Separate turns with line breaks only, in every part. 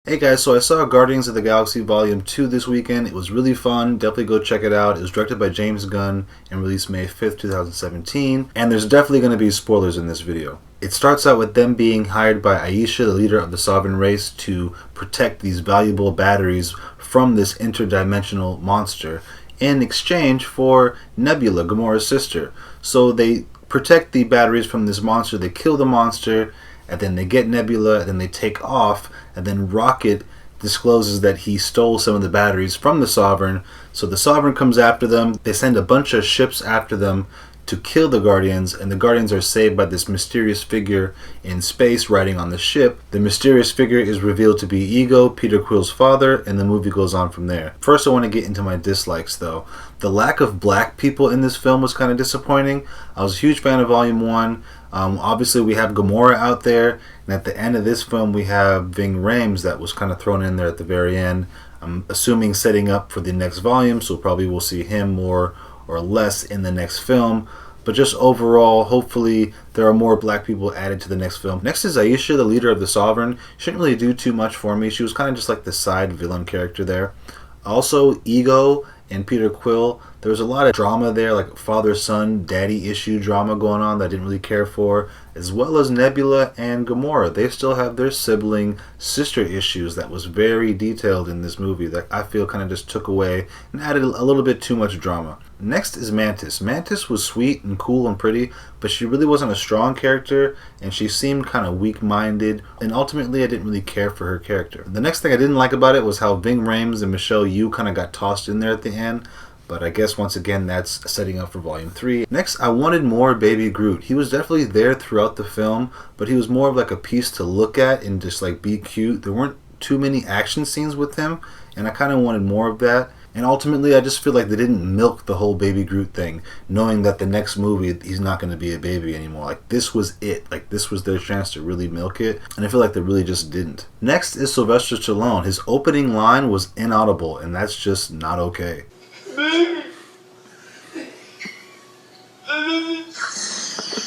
Hey guys, so I saw Guardians of the Galaxy Vol.2 this weekend. It was really fun. Definitely go check it out. It was directed by James Gunn and released May 5th, 2017. And there's definitely going to be spoilers in this video. It starts out with them being hired by Aisha, the leader of the Sovereign race, to protect these valuable batteries from this interdimensional monster in exchange for Nebula, Gamora's sister. So they protect the batteries from this monster. They kill the monster, and then they get Nebula, and then they take off, and then Rocket discloses that he stole some of the batteries from the Sovereign. So the Sovereign comes after them. They send a bunch of ships after them to kill the Guardians, and the Guardians are saved by this mysterious figure in space riding on the ship. The mysterious figure is revealed to be Ego, Peter Quill's father, and the movie goes on from there. First, I want to get into my dislikes, though. The lack of black people in this film was kind of disappointing. I was a huge fan of Volume 1. Obviously, we have Gamora out there, and at the end of this film, we have Ving Rhames that was kind of thrown in there at the very end. I'm assuming setting up for the next volume, so probably we'll see him more or less in the next film. But just overall, hopefully there are more black people added to the next film. Next is Aisha, the leader of the Sovereign. She didn't really do too much for me. She was kind of just like the side villain character there. Also, Ego and Peter Quill, there was a lot of drama there, like father-son, daddy issue drama going on that I didn't really care for, as well as Nebula and Gamora. They still have their sibling sister issues that was very detailed in this movie that I feel kind of just took away and added a little bit too much drama. Next is Mantis. Mantis was sweet and cool and pretty, but she really wasn't a strong character, and she seemed kind of weak-minded, and ultimately I didn't really care for her character. The next thing I didn't like about it was how Ving Rhames and Michelle Yeoh kind of got tossed in there at the end, but I guess once again that's setting up for Volume 3. Next, I wanted more Baby Groot. He was definitely there throughout the film, but he was more of like a piece to look at and just like be cute. There weren't too many action scenes with him, and I kind of wanted more of that. And ultimately, I just feel like they didn't milk the whole Baby Groot thing, knowing that the next movie, he's not going to be a baby anymore. Like, this was it. Like, this was their chance to really milk it, and I feel like they really just didn't. Next is Sylvester Stallone. His opening line was inaudible, and that's just not okay.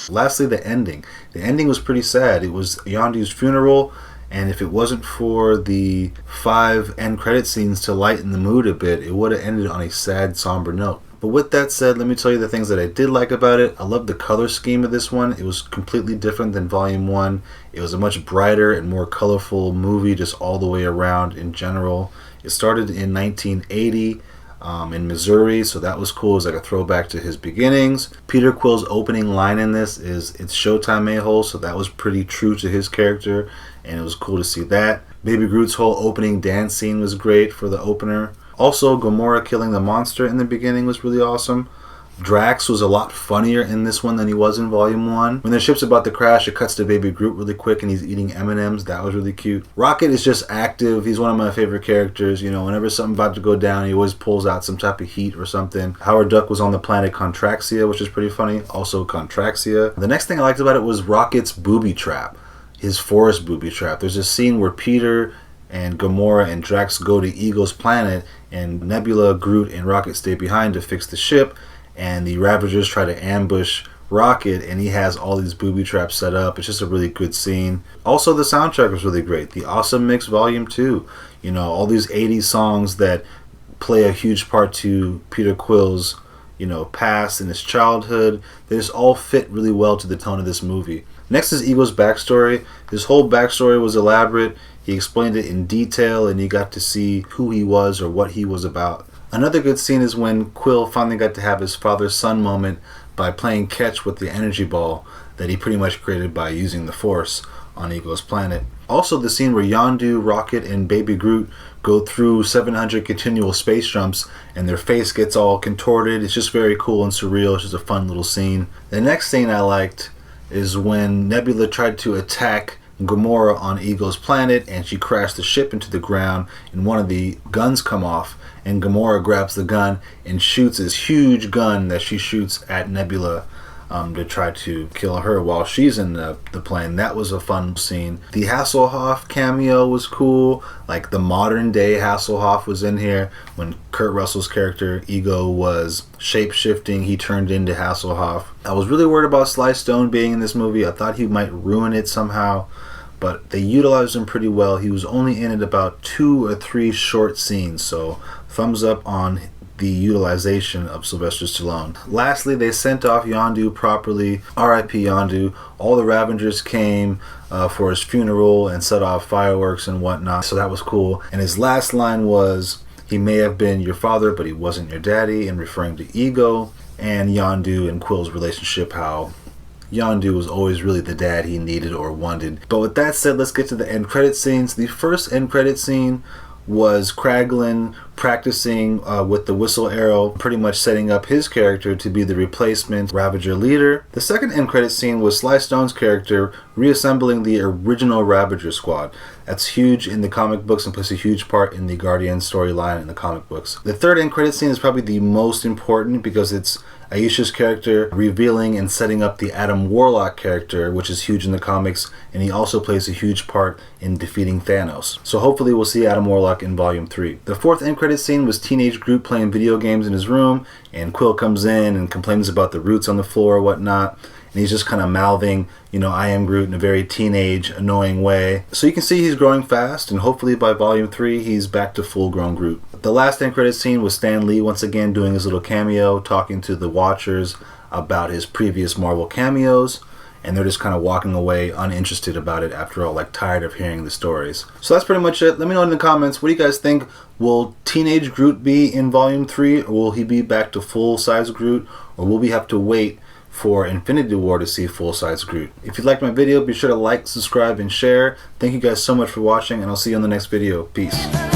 Lastly, the ending. The ending was pretty sad. It was Yondu's funeral, and if it wasn't for the 5 end credit scenes to lighten the mood a bit, it would have ended on a sad, somber note. But with that said, let me tell you the things that I did like about it. I love the color scheme of this one. It was completely different than Volume 1. It was a much brighter and more colorful movie just all the way around in general. It started in 1980. In Missouri, so that was cool. It was like a throwback to his beginnings. Peter Quill's opening line in this is "It's showtime, a-hole," so that was pretty true to his character, and it was cool to see that. Baby Groot's whole opening dance scene was great for the opener. Also, Gamora killing the monster in the beginning was really awesome. Drax was a lot funnier in this one than he was in Volume 1. When the ship's about to crash, it cuts to Baby Groot really quick and he's eating M&Ms. That was really cute. Rocket is just active. He's one of my favorite characters. You know, whenever something's about to go down, he always pulls out some type of heat or something. Howard Duck was on the planet Contraxia, which is pretty funny. Also Contraxia. The next thing I liked about it was Rocket's booby trap. His forest booby trap. There's a scene where Peter and Gamora and Drax go to Ego's planet, and Nebula, Groot, and Rocket stay behind to fix the ship. And the Ravagers try to ambush Rocket, and he has all these booby traps set up. It's just a really good scene. Also, the soundtrack was really great. The Awesome Mix Volume 2. You know, all these 80s songs that play a huge part to Peter Quill's, you know, past and his childhood. They just all fit really well to the tone of this movie. Next is Ego's backstory. His whole backstory was elaborate. He explained it in detail, and you got to see who he was or what he was about. Another good scene is when Quill finally got to have his father-son moment by playing catch with the energy ball that he pretty much created by using the Force on Ego's planet. Also, the scene where Yondu, Rocket, and Baby Groot go through 700 continual space jumps and their face gets all contorted. It's just very cool and surreal. It's just a fun little scene. The next scene I liked is when Nebula tried to attack Gamora on Ego's planet, and she crashed the ship into the ground, and one of the guns come off, and Gamora grabs the gun and shoots this huge gun that she shoots at Nebula to try to kill her while she's in the plane. That was a fun scene. The Hasselhoff cameo was cool. Like, the modern day Hasselhoff was in here. When Kurt Russell's character Ego was shape-shifting, he turned into Hasselhoff. I was really worried about Sly Stone being in this movie. I thought he might ruin it somehow. but they utilized him pretty well. He was only in it about 2 or 3 short scenes, so thumbs up on the utilization of Sylvester Stallone. Lastly, they sent off Yondu properly. R.I.P. Yondu. All the Ravengers came for his funeral and set off fireworks and whatnot, so that was cool. And his last line was, "He may have been your father, but he wasn't your daddy," and referring to Ego and Yondu and Quill's relationship, how Yondu was always really the dad he needed or wanted. But with that said, let's get to the end credit scenes. The first end credit scene was Kraglin practicing with the whistle arrow, pretty much setting up his character to be the replacement Ravager leader. The second end credit scene was Sly Stone's character reassembling the original Ravager squad. That's huge in the comic books and plays a huge part in the Guardian storyline in the comic books. The third end credit scene is probably the most important because it's Aisha's character revealing and setting up the Adam Warlock character, which is huge in the comics, and he also plays a huge part in defeating Thanos. So hopefully we'll see Adam Warlock in Volume 3. The fourth end credit scene was teenage Groot playing video games in his room, and Quill comes in and complains about the roots on the floor or whatnot, and he's just kind of mouthing, "I am Groot" in a very teenage, annoying way. So you can see he's growing fast, and hopefully by Volume 3 he's back to full-grown Groot. The last end credit scene was Stan Lee once again doing his little cameo, talking to the Watchers about his previous Marvel cameos, and they're just kind of walking away uninterested about it after all, like tired of hearing the stories. So that's pretty much it. Let me know in the comments, what do you guys think? Will teenage Groot be in Volume 3, or will he be back to full-size Groot, or will we have to wait for Infinity War to see full-size Groot? If you liked my video, be sure to like, subscribe, and share. Thank you guys so much for watching, and I'll see you on the next video. Peace.